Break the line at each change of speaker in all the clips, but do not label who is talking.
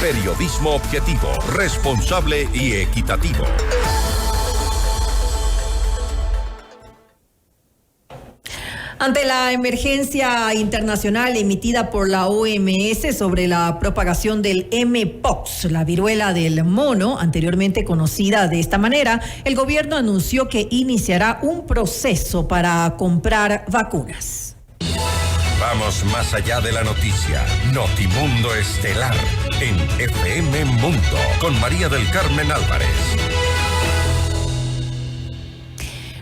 Periodismo objetivo, responsable y equitativo.
Ante la emergencia internacional emitida por la OMS sobre la propagación del Mpox, la viruela del mono, anteriormente conocida de esta manera, el gobierno anunció que iniciará un proceso para comprar vacunas.
Vamos más allá de la noticia. Notimundo Estelar en FM Mundo con María del Carmen Álvarez.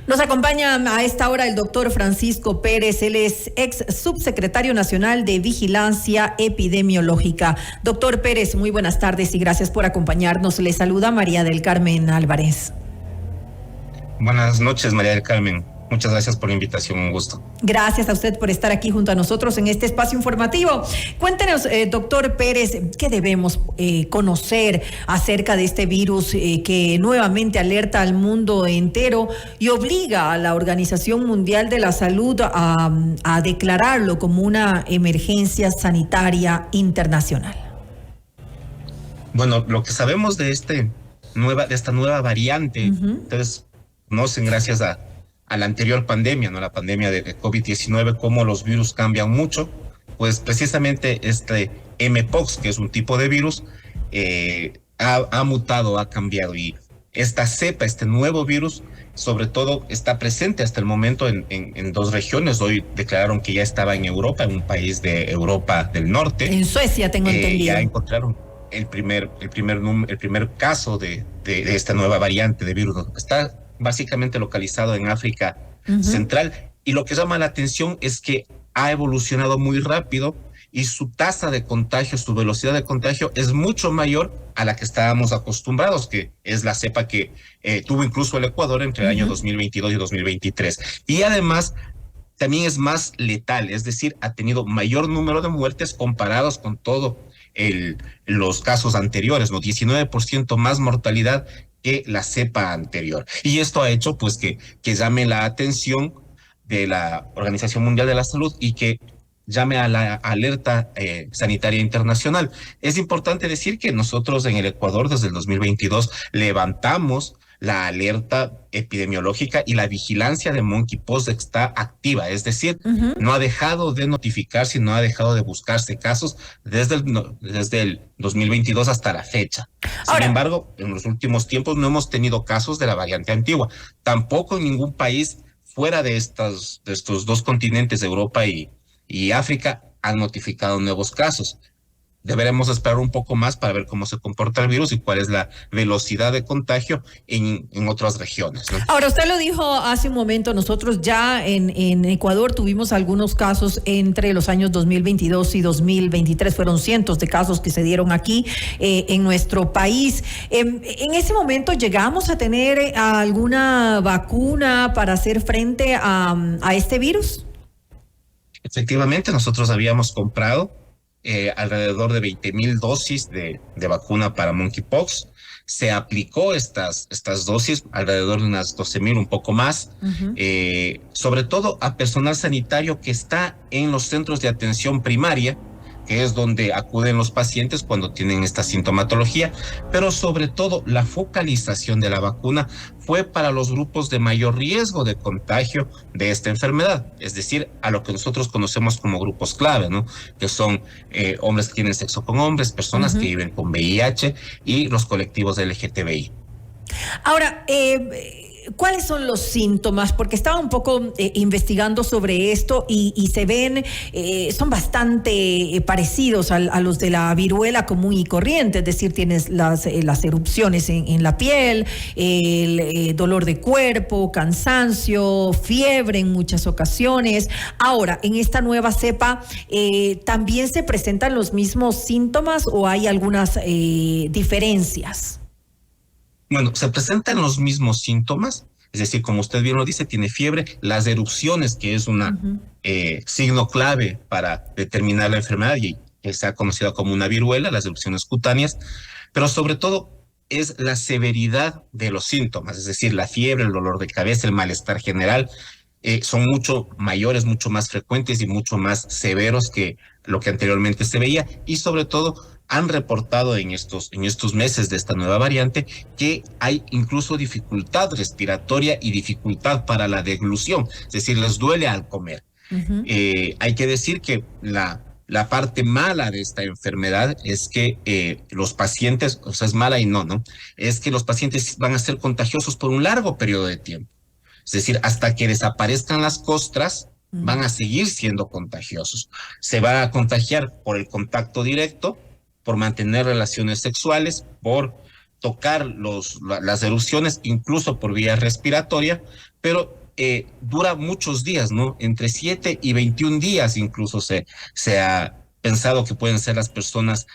Nos acompaña a esta hora el doctor Francisco Pérez, él es ex subsecretario nacional de Vigilancia Epidemiológica. Doctor Pérez, muy buenas tardes y gracias por acompañarnos. Le saluda María del Carmen Álvarez.
Buenas noches, María del Carmen. Muchas gracias por la invitación, un gusto.
Gracias a usted por estar aquí junto a nosotros en este espacio informativo. Cuéntenos, doctor Pérez, ¿qué debemos conocer acerca de este virus que nuevamente alerta al mundo entero y obliga a la Organización Mundial de la Salud a declararlo como una emergencia sanitaria internacional?
Bueno, lo que sabemos de esta nueva variante, ustedes conocen gracias a la anterior pandemia, ¿no? La pandemia de COVID-19, cómo los virus cambian mucho, pues precisamente este Mpox, que es un tipo de virus, ha mutado, ha cambiado, y esta cepa, este nuevo virus, sobre todo está presente hasta el momento en dos regiones. Hoy declararon que ya estaba en Europa, en un país de Europa del Norte.
En Suecia, tengo entendido.
Ya encontraron el primer caso de esta nueva variante de virus. Está básicamente localizado en África Central, y lo que llama la atención es que ha evolucionado muy rápido y su tasa de contagio, su velocidad de contagio es mucho mayor a la que estábamos acostumbrados, que es la cepa que tuvo incluso el Ecuador entre el año 2022 y 2023. Y además también es más letal, es decir, ha tenido mayor número de muertes comparados con todos los casos anteriores, ¿no? 19% más mortalidad que la cepa anterior. Y esto ha hecho pues que llame la atención de la Organización Mundial de la Salud y que llame a la alerta sanitaria internacional. Es importante decir que nosotros en el Ecuador desde el 2022 levantamos la alerta epidemiológica, y la vigilancia de monkeypox está activa, es decir, no ha dejado de notificarse, no ha dejado de buscarse casos desde el 2022 hasta la fecha. Sin embargo, en los últimos tiempos no hemos tenido casos de la variante antigua, tampoco en ningún país fuera de estos dos continentes, Europa y África, han notificado nuevos casos. Deberemos esperar un poco más para ver cómo se comporta el virus y cuál es la velocidad de contagio en otras regiones, ¿no?
Ahora, usted lo dijo hace un momento, nosotros ya en Ecuador tuvimos algunos casos entre los años 2022 y 2023, fueron cientos de casos que se dieron aquí en nuestro país. En ese momento, ¿llegamos a tener alguna vacuna para hacer frente a este virus?
Efectivamente, nosotros habíamos comprado alrededor de 20,000 dosis de vacuna para monkeypox. Se aplicó estas dosis, alrededor de unas 12,000, un poco más, sobre todo a personal sanitario que está en los centros de atención primaria, que es donde acuden los pacientes cuando tienen esta sintomatología, pero sobre todo la focalización de la vacuna fue para los grupos de mayor riesgo de contagio de esta enfermedad, es decir, a lo que nosotros conocemos como grupos clave, ¿no? Que son hombres que tienen sexo con hombres, personas que viven con VIH y los colectivos LGTBI.
Ahora, ¿cuáles son los síntomas? Porque estaba un poco investigando sobre esto y se ven, son bastante parecidos a los de la viruela común y corriente, es decir, tienes las erupciones en la piel, el dolor de cuerpo, cansancio, fiebre en muchas ocasiones. Ahora, en esta nueva cepa, ¿también se presentan los mismos síntomas o hay algunas diferencias?
Bueno, se presentan los mismos síntomas, es decir, como usted bien lo dice, tiene fiebre, las erupciones, que es un signo clave para determinar la enfermedad y que está conocida como una viruela, las erupciones cutáneas, pero sobre todo es la severidad de los síntomas, es decir, la fiebre, el dolor de cabeza, el malestar general, son mucho mayores, mucho más frecuentes y mucho más severos que lo que anteriormente se veía, y sobre todo han reportado en estos meses de esta nueva variante que hay incluso dificultad respiratoria y dificultad para la deglución, es decir, les duele al comer.
Ujú.
Hay que decir que la parte mala de esta enfermedad es que los pacientes, o sea, es mala y no, es que los pacientes van a ser contagiosos por un largo periodo de tiempo. Es decir, hasta que desaparezcan las costras, van a seguir siendo contagiosos. Se va a contagiar por el contacto directo, por mantener relaciones sexuales, por tocar las erupciones, incluso por vía respiratoria, pero dura muchos días, ¿no? Entre 7 y 21 días incluso se ha pensado que pueden ser las personas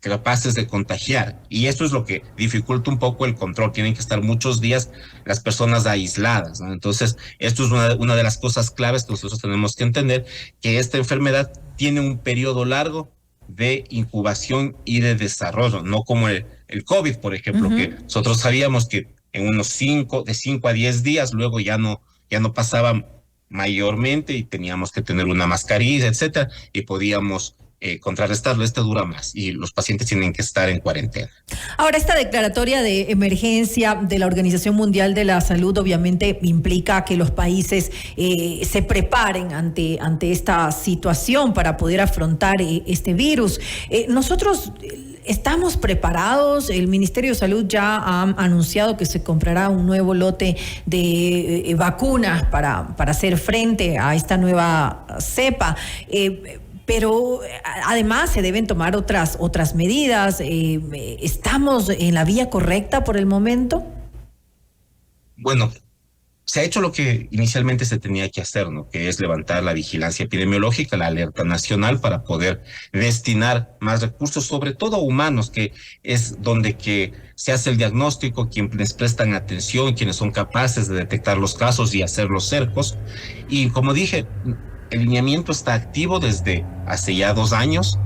capaces de contagiar. Y esto es lo que dificulta un poco el control. Tienen que estar muchos días las personas aisladas, ¿no? Entonces, esto es una de las cosas claves que nosotros tenemos que entender, que esta enfermedad tiene un periodo largo de incubación y de desarrollo, no como el COVID, por ejemplo, que nosotros sabíamos que en unos 5 a 10 días, luego ya no pasaba mayormente y teníamos que tener una mascarilla, etcétera, y podíamos contrarrestarlo. Este dura más y los pacientes tienen que estar en cuarentena.
Ahora, esta declaratoria de emergencia de la Organización Mundial de la Salud obviamente implica que los países se preparen ante esta situación para poder afrontar este virus. Nosotros ¿estamos preparados? El Ministerio de Salud ya ha anunciado que se comprará un nuevo lote de vacunas para hacer frente a esta nueva cepa. Pero además se deben tomar otras medidas. ¿Estamos en la vía correcta por el momento?
Bueno, se ha hecho lo que inicialmente se tenía que hacer, ¿no? Que es levantar la vigilancia epidemiológica, la alerta nacional, para poder destinar más recursos, sobre todo humanos, que es donde que se hace el diagnóstico, quienes prestan atención, quienes son capaces de detectar los casos y hacer los cercos. Y como dije, el lineamiento está activo desde hace ya 2 años.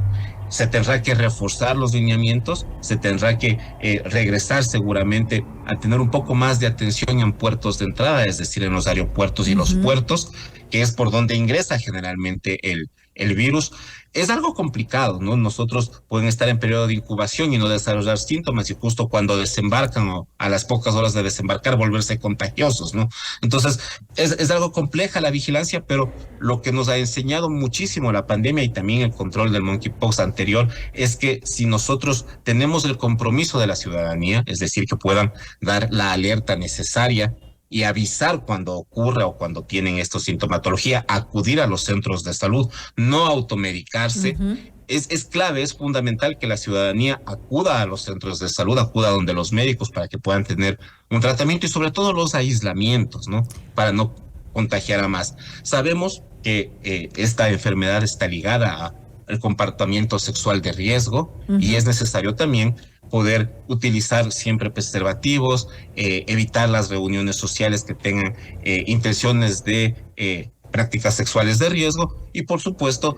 Se tendrá que reforzar los lineamientos, se tendrá que regresar seguramente a tener un poco más de atención en puertos de entrada, es decir, en los aeropuertos y los puertos, que es por donde ingresa generalmente el virus. Es algo complicado, ¿no? Nosotros pueden estar en periodo de incubación y no desarrollar síntomas, y justo cuando desembarcan o a las pocas horas de desembarcar volverse contagiosos, ¿no? Entonces, es algo compleja la vigilancia, pero lo que nos ha enseñado muchísimo la pandemia y también el control del monkeypox anterior es que si nosotros tenemos el compromiso de la ciudadanía, es decir, que puedan dar la alerta necesaria y avisar cuando ocurra o cuando tienen esta sintomatología, acudir a los centros de salud, no automedicarse. Es clave, es fundamental que la ciudadanía acuda a los centros de salud, acuda donde los médicos para que puedan tener un tratamiento, y sobre todo los aislamientos, ¿no? Para no contagiar a más. Sabemos que esta enfermedad está ligada al comportamiento sexual de riesgo, y es necesario también poder utilizar siempre preservativos, evitar las reuniones sociales que tengan intenciones de prácticas sexuales de riesgo, y por supuesto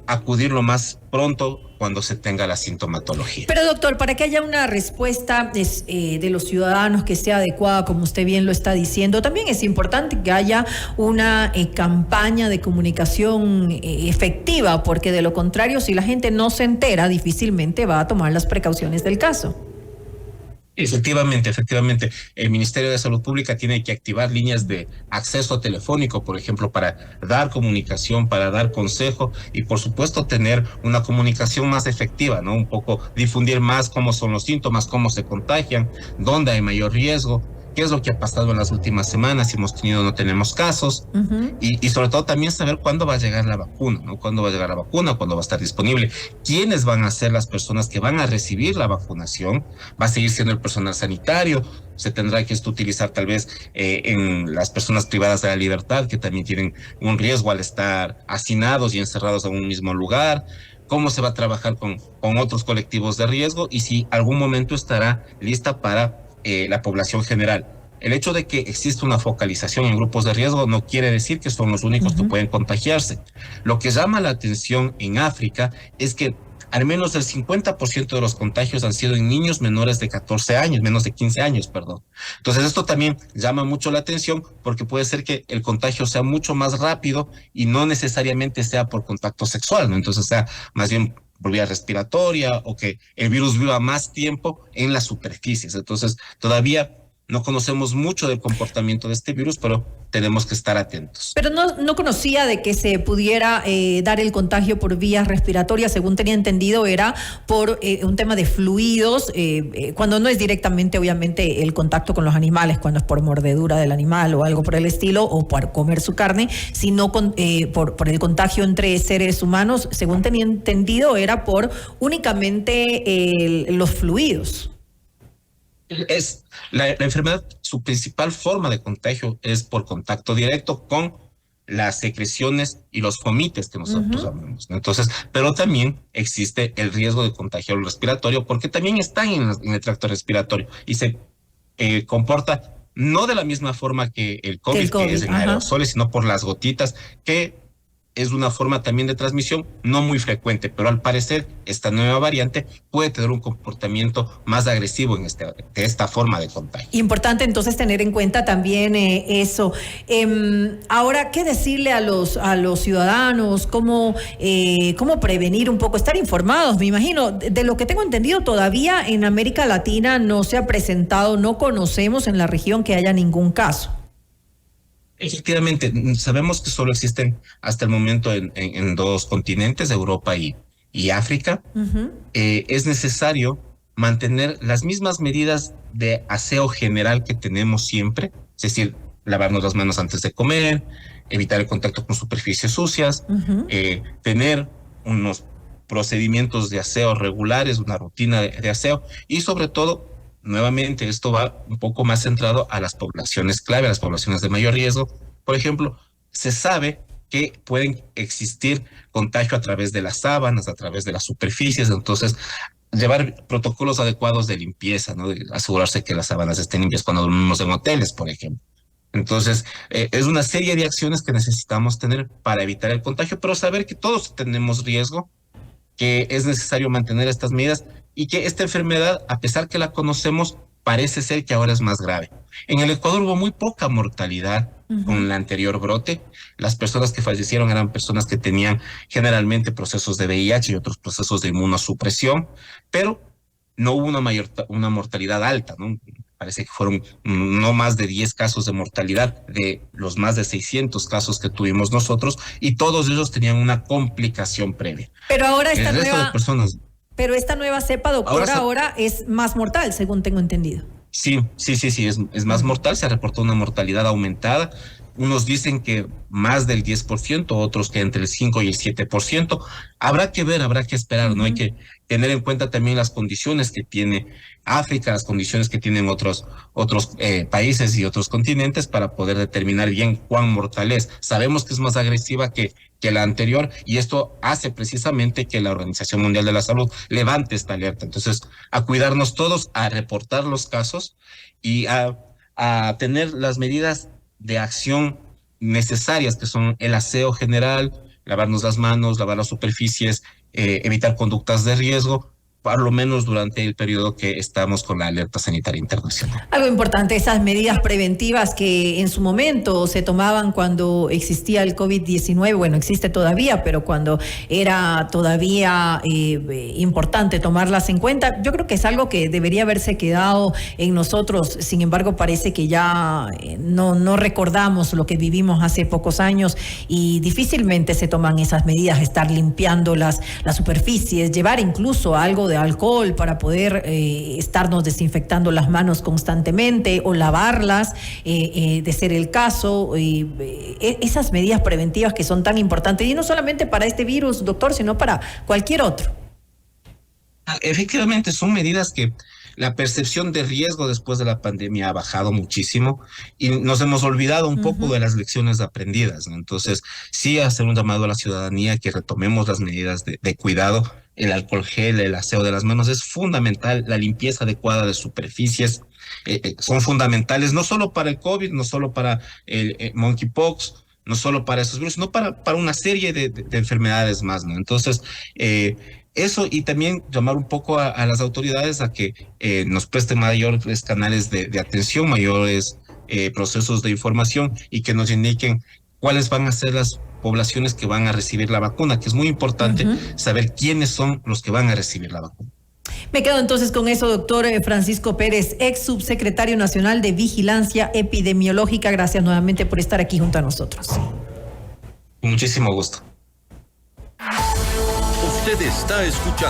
acudir lo más pronto cuando se tenga la sintomatología.
Pero doctor, para que haya una respuesta de los ciudadanos que sea adecuada, como usted bien lo está diciendo, también es importante que haya una campaña de comunicación efectiva, porque de lo contrario, si la gente no se entera, difícilmente va a tomar las precauciones del caso.
Efectivamente. El Ministerio de Salud Pública tiene que activar líneas de acceso telefónico, por ejemplo, para dar comunicación, para dar consejo, y por supuesto tener una comunicación más efectiva, ¿no? Un poco difundir más cómo son los síntomas, cómo se contagian, dónde hay mayor riesgo, qué es lo que ha pasado en las últimas semanas, si hemos tenido o no tenemos casos, y sobre todo también saber cuándo va a llegar la vacuna, ¿no? Cuándo va a llegar la vacuna, cuándo va a estar disponible, quiénes van a ser las personas que van a recibir la vacunación. Va a seguir siendo el personal sanitario, se tendrá que utilizar tal vez en las personas privadas de la libertad, que también tienen un riesgo al estar hacinados y encerrados en un mismo lugar. Cómo se va a trabajar con otros colectivos de riesgo, y si algún momento estará lista para la población general. El hecho de que existe una focalización en grupos de riesgo no quiere decir que son los únicos que pueden contagiarse. Lo que llama la atención en África es que al menos el 50% de los contagios han sido en niños menores de 14 años, menos de 15 años, perdón. Entonces esto también llama mucho la atención, porque puede ser que el contagio sea mucho más rápido y no necesariamente sea por contacto sexual, ¿no? Entonces sea más bien por vía respiratoria o que el virus viva más tiempo en las superficies. Entonces, todavía no conocemos mucho del comportamiento de este virus, pero tenemos que estar atentos.
Pero no conocía de que se pudiera dar el contagio por vías respiratorias. Según tenía entendido, era por un tema de fluidos, cuando no es directamente, obviamente, el contacto con los animales, cuando es por mordedura del animal o algo por el estilo, o por comer su carne, sino por el contagio entre seres humanos. Según tenía entendido, era por únicamente los fluidos.
Es la enfermedad, su principal forma de contagio es por contacto directo con las secreciones y los fomites que nosotros hablamos, ¿no? Entonces, pero también existe el riesgo de contagio respiratorio porque también están en el tracto respiratorio y se comporta no de la misma forma que el COVID, que es en aerosoles, sino por las gotitas, que es una forma también de transmisión no muy frecuente, pero al parecer esta nueva variante puede tener un comportamiento más agresivo de esta forma de contagio.
Importante entonces tener en cuenta también eso. Ahora, ¿qué decirle a los ciudadanos? ¿Cómo prevenir un poco? Estar informados, me imagino. De lo que tengo entendido, todavía en América Latina no se ha presentado, no conocemos en la región que haya ningún caso.
Efectivamente, sabemos que solo existen hasta el momento en dos continentes, Europa y África. Es necesario mantener las mismas medidas de aseo general que tenemos siempre, es decir, lavarnos las manos antes de comer, evitar el contacto con superficies sucias, tener unos procedimientos de aseo regulares, una rutina de aseo y sobre todo, nuevamente, esto va un poco más centrado a las poblaciones clave, a las poblaciones de mayor riesgo. Por ejemplo, se sabe que pueden existir contagio a través de las sábanas, a través de las superficies, entonces llevar protocolos adecuados de limpieza, ¿no? De asegurarse que las sábanas estén limpias cuando dormimos en hoteles, por ejemplo. Entonces, es una serie de acciones que necesitamos tener para evitar el contagio, pero saber que todos tenemos riesgo, que es necesario mantener estas medidas y que esta enfermedad, a pesar que la conocemos, parece ser que ahora es más grave. En el Ecuador hubo muy poca mortalidad con el anterior brote. Las personas que fallecieron eran personas que tenían generalmente procesos de VIH y otros procesos de inmunosupresión, pero no hubo una mortalidad alta, ¿no? Parece que fueron no más de 10 casos de mortalidad de los más de 600 casos que tuvimos nosotros, y todos ellos tenían una complicación previa.
Pero ahora esta
personas.
Pero esta nueva cepa, doctor, ahora es más mortal, según tengo entendido.
Sí, es más mortal, se ha reportado una mortalidad aumentada. Unos dicen que más del 10%, otros que entre el 5 y el 7%. Habrá que ver, habrá que esperar, ¿no? Hay que tener en cuenta también las condiciones que tiene África, las condiciones que tienen otros países y otros continentes para poder determinar bien cuán mortal es. Sabemos que es más agresiva que la anterior, y esto hace precisamente que la Organización Mundial de la Salud levante esta alerta. Entonces, a cuidarnos todos, a reportar los casos y a tener las medidas de acción necesarias, que son el aseo general, lavarnos las manos, lavar las superficies, evitar conductas de riesgo, por lo menos durante el periodo que estamos con la alerta sanitaria internacional.
Algo importante, esas medidas preventivas que en su momento se tomaban cuando existía el COVID-19, bueno, existe todavía, pero cuando era todavía importante tomarlas en cuenta, yo creo que es algo que debería haberse quedado en nosotros. Sin embargo, parece que ya no recordamos lo que vivimos hace pocos años y difícilmente se toman esas medidas, estar limpiando las superficies, llevar incluso algo de alcohol para poder estarnos desinfectando las manos constantemente o lavarlas, de ser el caso, esas medidas preventivas que son tan importantes, y no solamente para este virus, doctor, sino para cualquier otro.
Efectivamente, son medidas que la percepción de riesgo después de la pandemia ha bajado muchísimo y nos hemos olvidado un poco de las lecciones aprendidas, ¿no? Entonces, sí hacer un llamado a la ciudadanía que retomemos las medidas de cuidado. El alcohol gel, el aseo de las manos es fundamental, la limpieza adecuada de superficies son fundamentales, no solo para el COVID, no solo para el monkeypox, no solo para esos virus, sino para una serie de enfermedades más, ¿no? Entonces, eso, y también llamar un poco a las autoridades a que nos presten mayores canales de atención, mayores procesos de información, y que nos indiquen cuáles van a ser las poblaciones que van a recibir la vacuna, que es muy importante saber quiénes son los que van a recibir la vacuna.
Me quedo entonces con eso, doctor Francisco Pérez, ex subsecretario nacional de Vigilancia Epidemiológica. Gracias nuevamente por estar aquí junto a nosotros.
Con muchísimo gusto.
Usted está escuchando